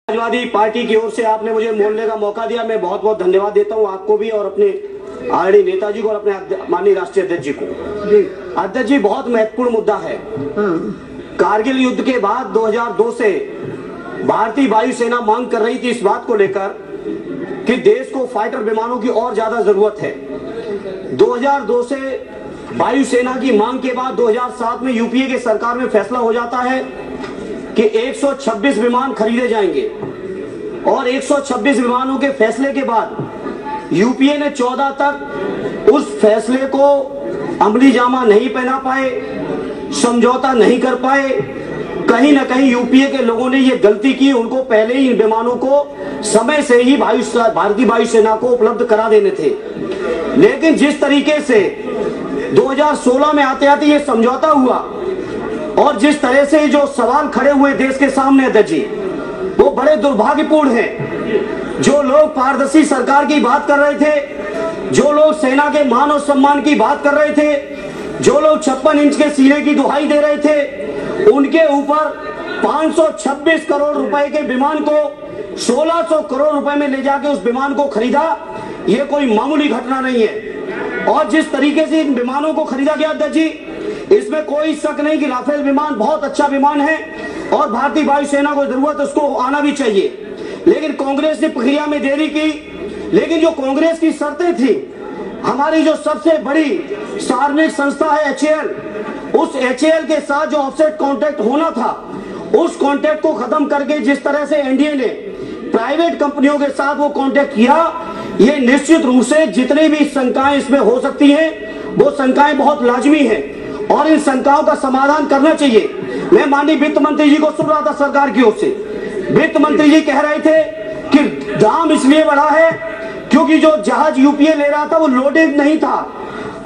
Samajwadi party की ओर से आपने मुझे बोलने का मौका दिया, मैं बहुत बहुत धन्यवाद देता हूं आपको भी और अपने आदरणीय नेताजी को और अपने माननीय राष्ट्रीय अध्यक्ष जी को। अध्यक्ष जी, बहुत महत्वपूर्ण मुद्दा है। कारगिल युद्ध के बाद 2002 से भारतीय वायुसेना मांग कर रही थी इस बात को लेकर कि देश को फाइटर विमानों की और ज्यादा जरूरत है। 2002 से वायुसेना की मांग के बाद 2007 में यूपीए की सरकार में फैसला हो जाता है कि 126 विमान खरीदे जाएंगे और 126 विमानों के फैसले के बाद यूपीए ने 14 तक उस फैसले को अमली जामा नहीं पहना पाए, समझौता नहीं कर पाए। कहीं ना कहीं यूपीए के लोगों ने ये गलती की, उनको पहले ही इन विमानों को समय से ही भारतीय वायुसेना को उपलब्ध करा देने थे। लेकिन जिस तरीके से 2016 में आते आते ये समझौता हुआ और जिस तरह से जो सवाल खड़े हुए देश के सामने अध्यक्ष जी, वो बड़े दुर्भाग्यपूर्ण हैं। जो लोग पारदर्शी सरकार की बात कर रहे थे, जो लोग सेना के मान और सम्मान की बात कर रहे थे, जो लोग 56 इंच के सीने की दुहाई दे रहे थे, उनके ऊपर 526 करोड़ रुपए के विमान को 1600 करोड़ रुपए में ले जाके उस विमान को खरीदा। ये कोई मामूली घटना नहीं है। और जिस तरीके से इन विमानों को खरीदा गया अध्यक्ष जी, इसमें कोई शक नहीं कि राफेल विमान बहुत अच्छा विमान है और भारतीय वायुसेना को जरूरत उसको आना भी चाहिए। लेकिन कांग्रेस ने प्रक्रिया में देरी की। लेकिन जो कांग्रेस की शर्तें थी, हमारी जो सबसे बड़ी सार्वजनिक संस्था है एचएएल, उस एचएएल के साथ जो ऑफसेट कॉन्ट्रैक्ट होना था, उस कॉन्ट्रैक्ट को खत्म करके जिस तरह से एनडीए ने प्राइवेट कंपनियों के साथ वो कॉन्ट्रैक्ट किया, ये निश्चित रूप से जितनी भी शंकाएं इसमें हो सकती हैं, वो शंकाएं बहुत लाजमी हैं और इन शंकाओं का समाधान करना चाहिए। मैं माननीय वित्त मंत्री जी को सुन रहा था सरकार की ओर से, वित्त मंत्री जी कह रहे थे कि दाम इसलिए बढ़ा है क्योंकि जो जहाज यूपीए ले रहा था वो लोडेड नहीं था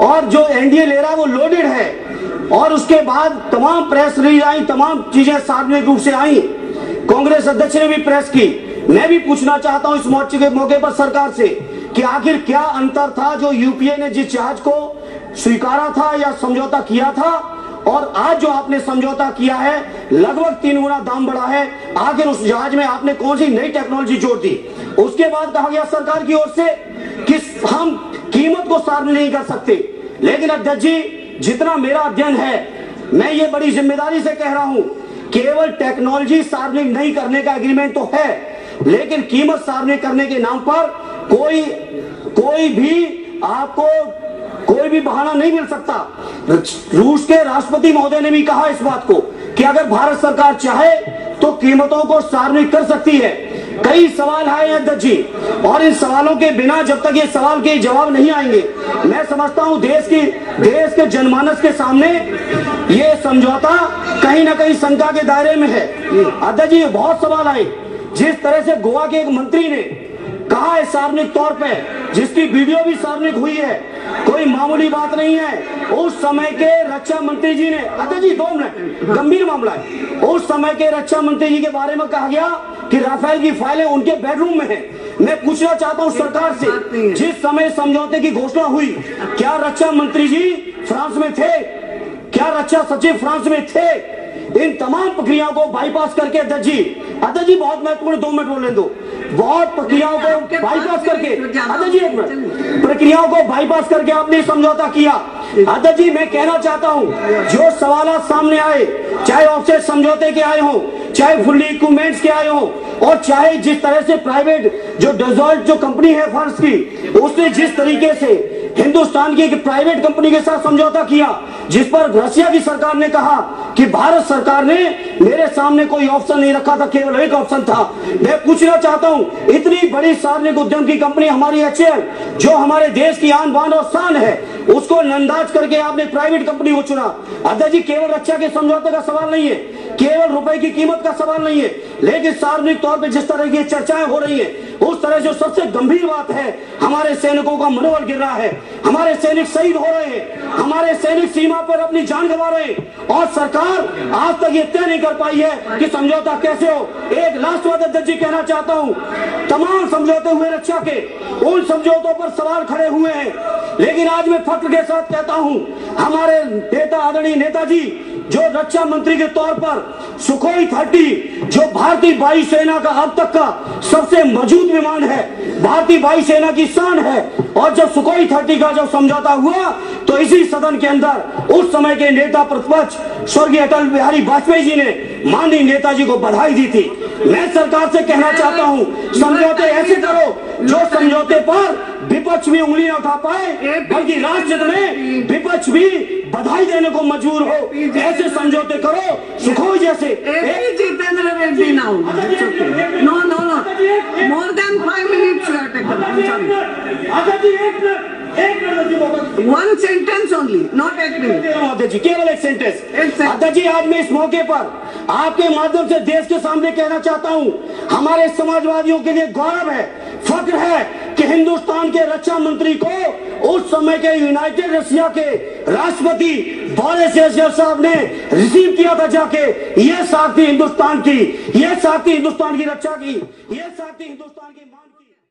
और जो एनडीए ले रहा है वो लोडेड है। और उसके बाद तमाम प्रेस रिलीज आई, तमाम चीजें सार्वजनिक रूप से आई। कांग्रेस अध्यक्ष ने भी प्रेस की। मैं भी पूछना चाहता हूं इस मौके पर सरकार से कि आखिर क्या अंतर था जो यूपीए ने जिस जहाज को स्वीकारा था या समझौता किया था और आज जो आपने समझौता किया है लगभग 3 गुना दाम बढ़ा है। आखिर उस जहाज में आपने कौन सी नई टेक्नोलॉजी जोड़ दी? उसके बाद कहा गया सरकार की ओर से कि हम कीमत को सार्वजनिक नहीं कर सकते। लेकिन अध्यक्ष जी, जितना मेरा अध्ययन है, मैं ये बड़ी जिम्मेदारी से कह रहा हूं, केवल टेक्नोलॉजी सार्वजनिक नहीं करने का एग्रीमेंट तो है, लेकिन कीमत सार्वजनिक करने के नाम पर कोई भी आपको कोई भी बहाना नहीं मिल सकता। रूस के राष्ट्रपति महोदय ने भी कहा इस बात को कि अगर भारत सरकार चाहे तो कीमतों को सार्वजनिक कर सकती है। कई सवाल आए हैं अध्यक्ष जी, और इन सवालों के बिना जब तक ये सवाल के जवाब नहीं आएंगे, मैं समझता हूं देश के जनमानस के सामने ये समझौता कहीं ना कहीं शंका के दायरे में है। अध्यक्ष जी, बहुत सवाल आए। जिस तरह से गोवा के एक मंत्री ने कहा है सार्वजनिक तौर पे, जिसकी वीडियो भी सार्वजनिक हुई है, कोई मामूली बात नहीं है। उस समय के रक्षा मंत्री जी ने, अध्यक्ष जी 2 मिनट, गंभीर मामला है। उस समय के रक्षा मंत्री जी के बारे में कहा गया कि राफेल की फाइलें उनके बेडरूम में है। मैं पूछना चाहता हूं सरकार से, जिस समय समझौते की घोषणा हुई, क्या रक्षा मंत्री जी फ्रांस में थे? क्या रक्षा सचिव फ्रांस में थे? इन तमाम प्रक्रियाओं को बाईपास करके अध्यक्ष जी बहुत महत्वपूर्ण, 2 मिनट बोलने दो, बहुत प्रक्रियाओं को बाईपास करके, अध्यक्ष जी 1 मिनट, प्रक्रियाओं को बाईपास करके आपने समझौता किया। अध्यक्ष जी, मैं कहना चाहता हूं, जो सवाल सामने आए, चाहे ऑफसेट समझौते के आए हों, चाहे फुल्ली इक्विपमेंट्स के आए हों, और चाहे जिस तरह से प्राइवेट जो डजॉल्ट जो कंपनी है फ्रांस की, उसने जिस तरीके से हिंदुस्तान की एक प्राइवेट कंपनी के साथ समझौता किया, जिस पर रशिया की सरकार ने कहा कि भारत सरकार ने मेरे सामने कोई ऑप्शन नहीं रखा था, केवल एक ऑप्शन था। मैं पूछना चाहता हूं, इतनी बड़ी सार्वजनिक उद्यम की कंपनी हमारी एचएएल, जो हमारे देश की आन बान और शान है, उसको नंदाज करके आपने प्राइवेट कंपनी को चुना। अध्यक्ष जी, केवल रक्षा के समझौते का सवाल नहीं है, केवल रुपए की कीमत का सवाल नहीं है, लेकिन सार्वजनिक तौर पर जिस तरह की चर्चाएं हो रही है, उस तरह जो सबसे गंभीर बात है, हमारे सैनिकों का मनोबल गिर रहा है, हमारे सैनिक शहीद हो रहे हैं, हमारे सैनिक सीमा पर अपनी जान गंवा रहे हैं और सरकार आज तक ये तय नहीं कर पाई है कि समझौता कैसे हो। एक लास्ट बात अध्यक्ष जी कहना चाहता हूं, तमाम समझौते हुए रक्षा के, उन समझौतों पर सवाल खड़े हुए हैं, लेकिन आज मैं फख्र के साथ कहता हूं, हमारे नेता आदरणीय नेताजी जो रक्षा मंत्री के तौर पर सुखोई 30 जो भारतीय वायुसेना का अब तक का सबसे मजबूत विमान है, भारतीय वायुसेना की शान है, और जब सुखोई 30 का जब समझौता हुआ तो इसी सदन के अंदर उस समय के नेता प्रतिपक्ष स्वर्गीय अटल बिहारी वाजपेयी जी ने माननीय नेताजी को बधाई दी थी। मैं सरकार से कहना चाहता हूं, समझौते ऐसे करो जो समझौते पर विपक्ष भी उंगली न उठा पाए, बल्कि राष्ट्र में विपक्ष भी बधाई देने को मजबूर हो। ऐसे समझौते करो सुखोई जैसे। Jitendra Reddy now no no no more than 5 minutes you have taken. One sentence only, not 8 minutes. अध्यक्ष जी केवल एक सेंटेंस। अध्यक्ष जी आज मैं इस मौके पर आपके माध्यम से देश के सामने कहना चाहता हूं, हमारे समाजवादियों के लिए गौरव है, फख्र है कि हिंदुस्तान के रक्षा मंत्री को उस समय के यूनाइटेड रशिया के राष्ट्रपति बोरिस यल्त्सिन साहब ने रिसीव किया था जाके। ये साख थी हिंदुस्तान की, ये साख थी हिंदुस्तान की रक्षा की, ये साख थी हिंदुस्तान की मान की।